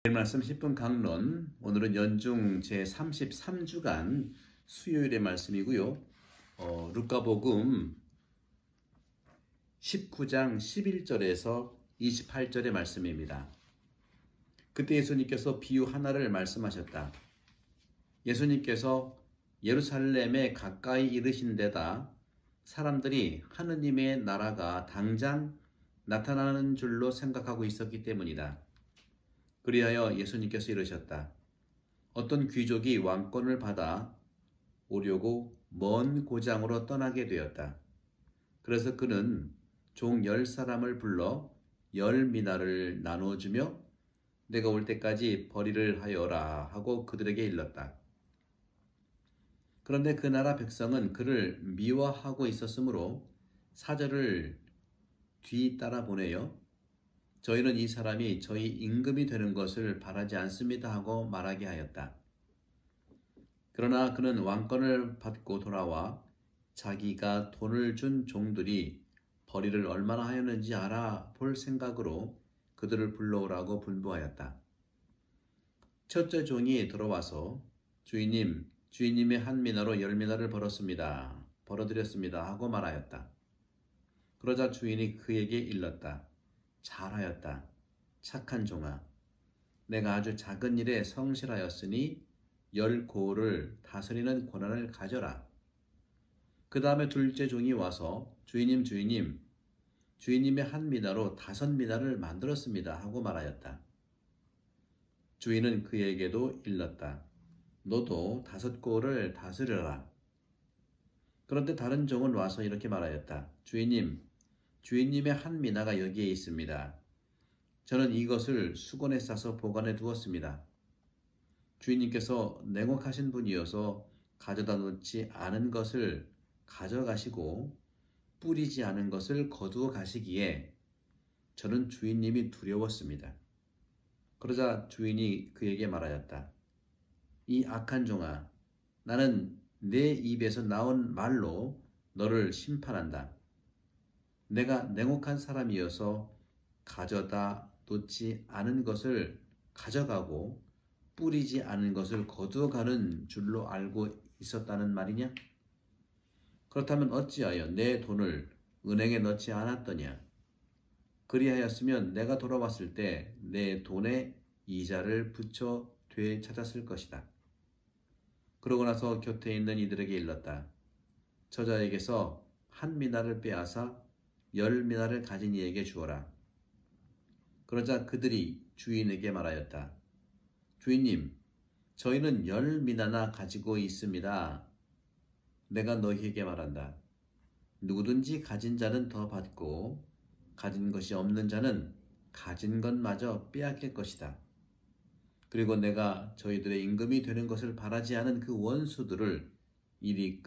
말씀 10분 강론, 오늘은 연중 제33주간 수요일의 말씀이고요. 루카복음 19장 11절에서 28절의 말씀입니다. 그때 예수님께서 비유 하나를 말씀하셨다. 예수님께서 예루살렘에 가까이 이르신 데다 사람들이 하느님의 나라가 당장 나타나는 줄로 생각하고 있었기 때문이다. 그리하여 예수님께서 이르셨다. 어떤 귀족이 왕권을 받아 오려고 먼 고장으로 떠나게 되었다. 그래서 그는 종 10사람을 불러 10미나를 나누어주며 내가 올 때까지 벌이를 하여라 하고 그들에게 일렀다. 그런데 그 나라 백성은 그를 미워하고 있었으므로 사절을 뒤따라 보내요. 저희는 이 사람이 저희 임금이 되는 것을 바라지 않습니다 하고 말하게 하였다. 그러나 그는 왕권을 받고 돌아와 자기가 돈을 준 종들이 벌이를 얼마나 하였는지 알아볼 생각으로 그들을 불러오라고 분부하였다. 첫째 종이 들어와서 주인님의 한 미나로 10미나를 벌어드렸습니다 하고 말하였다. 그러자 주인이 그에게 일렀다. 잘하였다. 착한 종아. 내가 아주 작은 일에 성실하였으니 10고을을 다스리는 권한을 가져라. 그 다음에 둘째 종이 와서 주인님의 한 미나로 5미나를 만들었습니다 하고 말하였다. 주인은 그에게도 일렀다. 너도 5고을을 다스려라. 그런데 다른 종은 와서 이렇게 말하였다. 주인님의 한 미나가 여기에 있습니다. 저는 이것을 수건에 싸서 보관해 두었습니다. 주인님께서 냉혹하신 분이어서 가져다 놓지 않은 것을 가져가시고 뿌리지 않은 것을 거두어 가시기에 저는 주인님이 두려웠습니다. 그러자 주인이 그에게 말하였다. 이 악한 종아, 나는 내 입에서 나온 말로 너를 심판한다. 내가 냉혹한 사람이어서 가져다 놓지 않은 것을 가져가고 뿌리지 않은 것을 거두어가는 줄로 알고 있었다는 말이냐? 그렇다면 어찌하여 내 돈을 은행에 넣지 않았더냐? 그리하였으면 내가 돌아왔을 때 내 돈에 이자를 붙여 되찾았을 것이다. 그러고 나서 곁에 있는 이들에게 일렀다. 저자에게서 한 미나를 빼앗아 10미나를 가진 이에게 주어라. 그러자 그들이 주인에게 말하였다. 주인님, 저희는 10미나나 가지고 있습니다. 내가 너희에게 말한다. 누구든지 가진 자는 더 받고 가진 것이 없는 자는 가진 것마저 빼앗길 것이다. 그리고 내가 저희들의 임금이 되는 것을 바라지 않은 그 원수들을 이리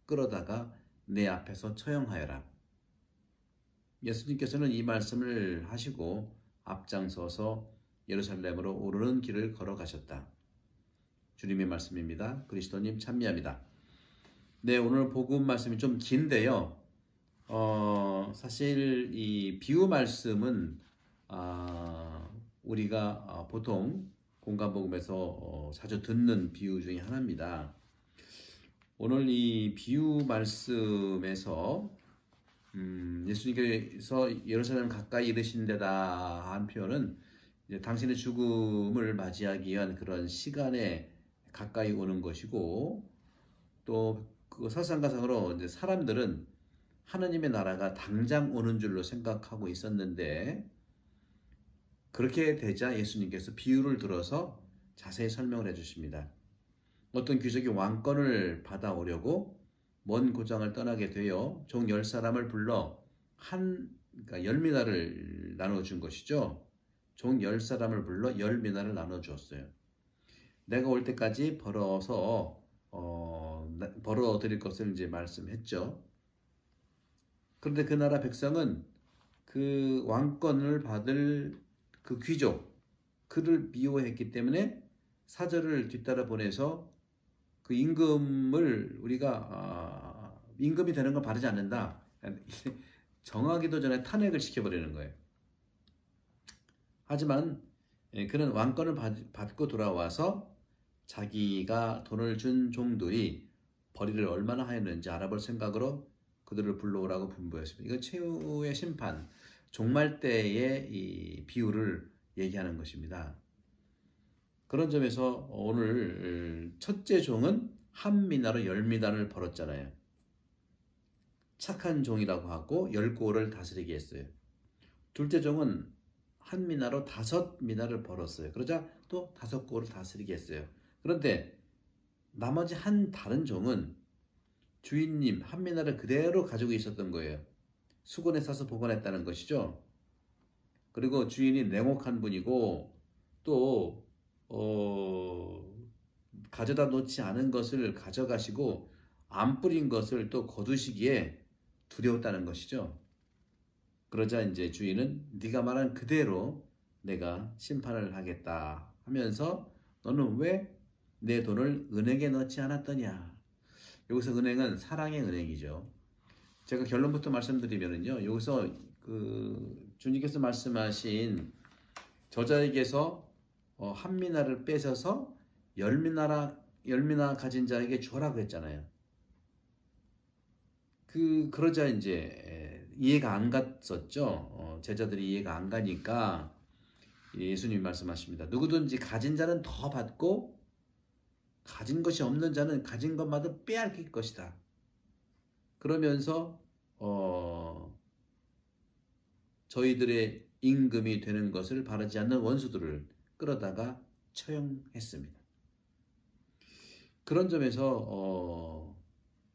끌어다가 내 앞에서 처형하여라. 예수님께서는 이 말씀을 하시고 앞장서서 예루살렘으로 오르는 길을 걸어가셨다. 주님의 말씀입니다. 그리스도님 찬미합니다. 네, 오늘 복음 말씀이 좀 긴데요. 사실 이 비유 말씀은 우리가 보통 공감복음에서 자주 듣는 비유 중에 하나입니다. 오늘 이 비유 말씀에서 예수님께서 예루살렘 가까이 이르신 데다 한 표현은 이제 당신의 죽음을 맞이하기 위한 그런 시간에 가까이 오는 것이고, 또 그 설상가상으로 이제 사람들은 하나님의 나라가 당장 오는 줄로 생각하고 있었는데, 그렇게 되자 예수님께서 비유를 들어서 자세히 설명을 해주십니다. 어떤 귀족이 왕권을 받아오려고 먼 고장을 떠나게 되어 종 10사람을 불러 그러니까 10미나를 나눠준 것이죠. 종 10사람을 불러 10미나를 나눠주었어요. 내가 올 때까지 벌어드릴 것을 이제 말씀했죠. 그런데 그 나라 백성은 그 왕권을 받을 그 귀족, 그를 미워했기 때문에 사절을 뒤따라 보내서 그 임금을 우리가 임금이 되는 걸 바라지 않는다. 정하기도 전에 탄핵을 시켜버리는 거예요. 하지만 그런 왕권을 받고 돌아와서 자기가 돈을 준 종들이 벌이를 얼마나 하였는지 알아볼 생각으로 그들을 불러오라고 분부했습니다. 이건 최후의 심판, 종말 때의 이 비유를 얘기하는 것입니다. 그런 점에서 오늘 첫째 종은 한 미나로 10미나를 벌었잖아요. 착한 종이라고 하고 10고를 다스리게 했어요. 둘째 종은 한 미나로 5미나를 벌었어요. 그러자 또 5고를 다스리게 했어요. 그런데 나머지 다른 종은 주인님 한 미나를 그대로 가지고 있었던 거예요. 수건에 싸서 보관했다는 것이죠. 그리고 주인이 냉혹한 분이고 또 가져다 놓지 않은 것을 가져가시고 안 뿌린 것을 또 거두시기에 두려웠다는 것이죠. 그러자 이제 주인은 네가 말한 그대로 내가 심판을 하겠다 하면서 너는 왜 내 돈을 은행에 넣지 않았더냐. 여기서 은행은 사랑의 은행이죠. 제가 결론부터 말씀드리면요. 여기서 주님께서 말씀하신 저자에게서 한 미나를 뺏어서 10미나 가진 자에게 주라고 했잖아요. 그러자 이제 이해가 안 갔었죠. 제자들이 이해가 안 가니까 예수님이 말씀하십니다. 누구든지 가진 자는 더 받고 가진 것이 없는 자는 가진 것마다 빼앗길 것이다. 그러면서 저희들의 임금이 되는 것을 바라지 않는 원수들을 끌어다가 처형했습니다. 그런 점에서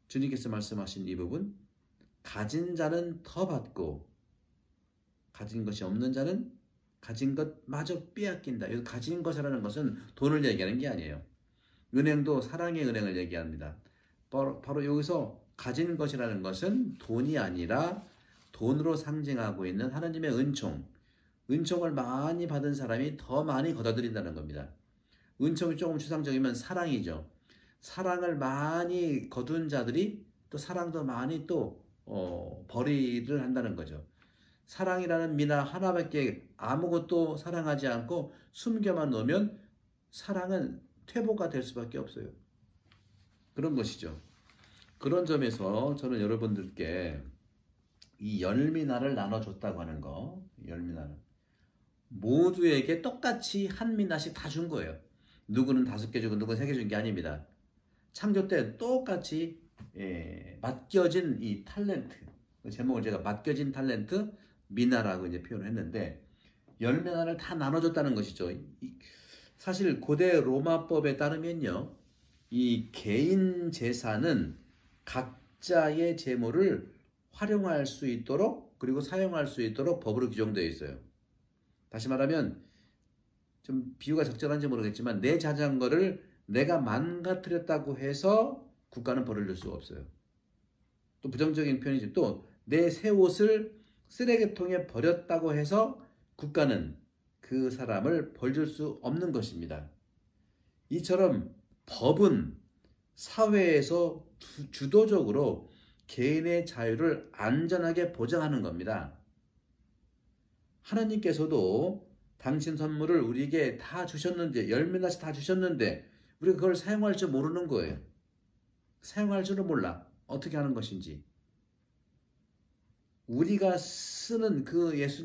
주님께서 말씀하신 이 부분, 가진 자는 더 받고 가진 것이 없는 자는 가진 것마저 빼앗긴다. 여기 가진 것이라는 것은 돈을 얘기하는 게 아니에요. 은행도 사랑의 은행을 얘기합니다. 바로 여기서 가진 것이라는 것은 돈이 아니라 돈으로 상징하고 있는 하나님의 은총을 많이 받은 사람이 더 많이 거둬들인다는 겁니다. 은총이 조금 추상적이면 사랑이죠. 사랑을 많이 거둔 자들이 또 사랑도 많이 또 벌이를 한다는 거죠. 사랑이라는 미나 하나밖에 아무것도 사랑하지 않고 숨겨만 놓으면 사랑은 퇴보가 될 수밖에 없어요. 그런 것이죠. 그런 점에서 저는 여러분들께 이 10미나를 나눠줬다고 하는 거, 10미나를 모두에게 똑같이 한 미나씩 다 준 거예요. 누구는 5개 주고 누구는 3개 준 게 아닙니다. 창조 때 똑같이 맡겨진 이 탤런트, 제목을 제가 맡겨진 탤런트 미나라고 이제 표현을 했는데 10미나를 다 나눠줬다는 것이죠. 사실 고대 로마법에 따르면요, 이 개인 재산은 각자의 재물을 활용할 수 있도록 그리고 사용할 수 있도록 법으로 규정되어 있어요. 다시 말하면 좀 비유가 적절한지 모르겠지만 내 자전거를 내가 망가뜨렸다고 해서 국가는 벌을 줄 수가 없어요. 또 부정적인 표현이지, 또 내 새 옷을 쓰레기통에 버렸다고 해서 국가는 그 사람을 벌 줄 수 없는 것입니다. 이처럼 법은 사회에서 주도적으로 개인의 자유를 안전하게 보장하는 겁니다. 하나님께서도 당신 선물을 우리에게 다 주셨는데 10미나씩 다 주셨는데 우리가 그걸 사용할 줄 모르는 거예요. 사용할 줄은 몰라. 어떻게 하는 것인지. 우리가 쓰는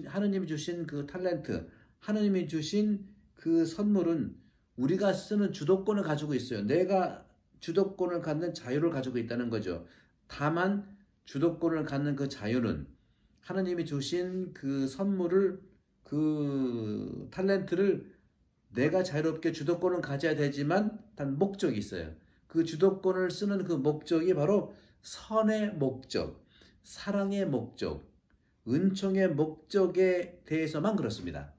하나님이 주신 그 탤런트, 하나님이 주신 그 선물은 우리가 쓰는 주도권을 가지고 있어요. 내가 주도권을 갖는 자유를 가지고 있다는 거죠. 다만 주도권을 갖는 그 자유는 하나님이 주신 그 선물을, 그 탤런트를 내가 자유롭게 주도권을 가져야 되지만 단 목적이 있어요. 그 주도권을 쓰는 그 목적이 바로 선의 목적, 사랑의 목적, 은총의 목적에 대해서만 그렇습니다.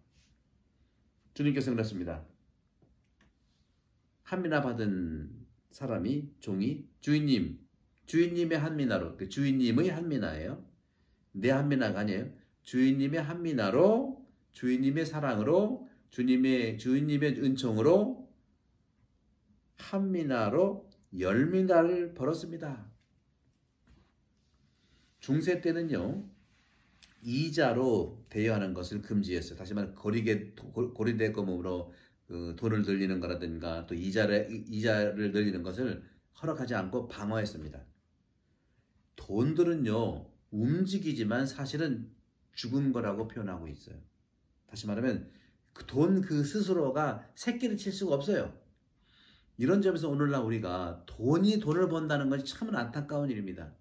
주님께서 그렇습니다. 한 미나 받은 사람이, 종이 주인님의 한 미나로, 주인님의 한 미나예요. 내 한 미나가 아니에요. 주인님의 한 미나로, 주인님의 사랑으로, 주인님의 은총으로 한 미나로 10미나를 벌었습니다. 중세 때는요, 이자로 대여하는 것을 금지했어요. 다시 말해 고리대금으로 돈을 늘리는 거라든가 또 이자를 늘리는 것을 허락하지 않고 방어했습니다. 돈들은요 움직이지만 사실은 죽은 거라고 표현하고 있어요. 다시 말하면 돈 그 스스로가 새끼를 칠 수가 없어요. 이런 점에서 오늘날 우리가 돈이 돈을 번다는 것이 참 안타까운 일입니다.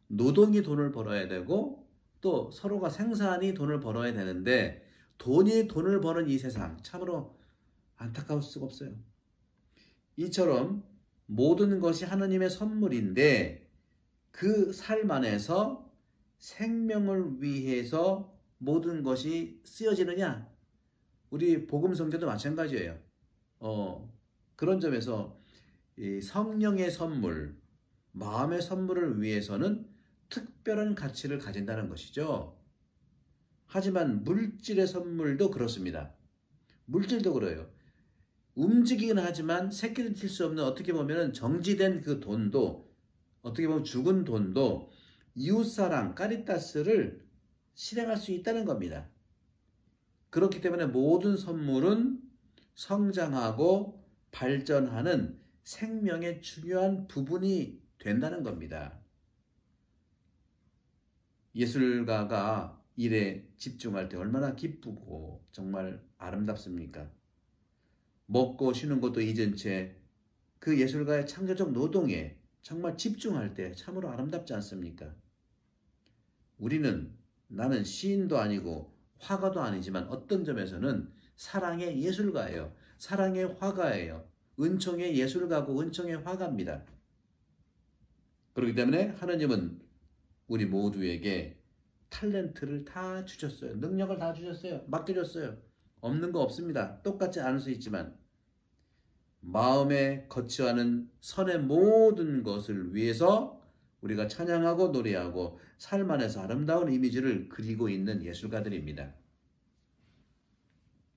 노동이 돈을 벌어야 되고 또 서로가 생산이 돈을 벌어야 되는데 돈이 돈을 버는 이 세상 참으로 안타까울 수가 없어요. 이처럼 모든 것이 하느님의 선물인데 그 삶 안에서 생명을 위해서 모든 것이 쓰여지느냐? 우리 복음 성경도 마찬가지예요. 그런 점에서 이 성령의 선물, 마음의 선물을 위해서는 특별한 가치를 가진다는 것이죠. 하지만 물질의 선물도 그렇습니다. 물질도 그래요. 움직이긴 하지만 새끼를 튈 수 없는 어떻게 보면 정지된 그 돈도 어떻게 보면 죽은 돈도 이웃사랑, 카리타스를 실행할 수 있다는 겁니다. 그렇기 때문에 모든 선물은 성장하고 발전하는 생명의 중요한 부분이 된다는 겁니다. 예술가가 일에 집중할 때 얼마나 기쁘고 정말 아름답습니까? 먹고 쉬는 것도 잊은 채 그 예술가의 창조적 노동에 정말 집중할 때 참으로 아름답지 않습니까? 나는 시인도 아니고 화가도 아니지만 어떤 점에서는 사랑의 예술가예요. 사랑의 화가예요. 은총의 예술가고 은총의 화가입니다. 그렇기 때문에 하나님은 우리 모두에게 탤런트를 다 주셨어요. 능력을 다 주셨어요. 맡겨줬어요. 없는 거 없습니다. 똑같지 않을 수 있지만 마음에 거처하는 선의 모든 것을 위해서 우리가 찬양하고 노래하고 삶 안에서 아름다운 이미지를 그리고 있는 예술가들입니다.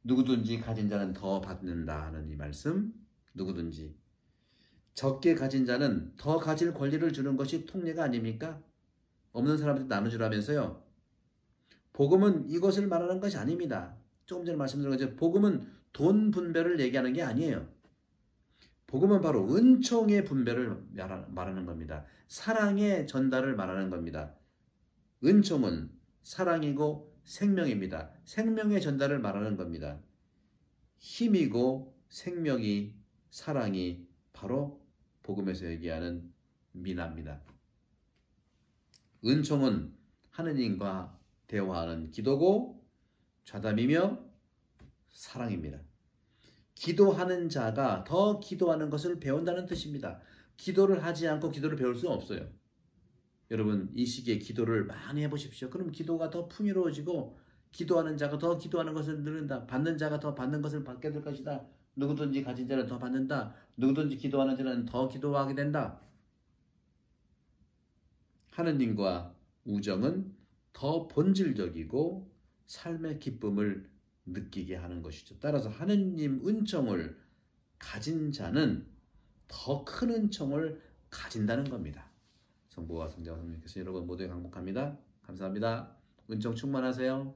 누구든지 가진 자는 더 받는다 하는 이 말씀, 누구든지 적게 가진 자는 더 가질 권리를 주는 것이 통례가 아닙니까? 없는 사람한테 나눠주라면서요. 복음은 이것을 말하는 것이 아닙니다. 조금 전에 말씀드린 것처럼 복음은 돈 분배를 얘기하는 게 아니에요. 복음은 바로 은총의 분배를 말하는 겁니다. 사랑의 전달을 말하는 겁니다. 은총은 사랑이고 생명입니다. 생명의 전달을 말하는 겁니다. 힘이고 생명이 사랑이 바로 복음에서 얘기하는 미나입니다. 은총은 하느님과 대화하는 기도고 좌담이며 사랑입니다. 기도하는 자가 더 기도하는 것을 배운다는 뜻입니다. 기도를 하지 않고 기도를 배울 수는 없어요. 여러분 이 시기에 기도를 많이 해보십시오. 그럼 기도가 더 풍요로워지고 기도하는 자가 더 기도하는 것을 누른다. 받는 자가 더 받는 것을 받게 될 것이다. 누구든지 가진 자는 더 받는다. 누구든지 기도하는 자는 더 기도하게 된다. 하느님과 우정은 더 본질적이고 삶의 기쁨을 느끼게 하는 것이죠. 따라서 하느님 은총을 가진 자는 더 큰 은총을 가진다는 겁니다. 성부와 성자와 성령께서 여러분 모두에 강복합니다. 감사합니다. 은총 충만하세요.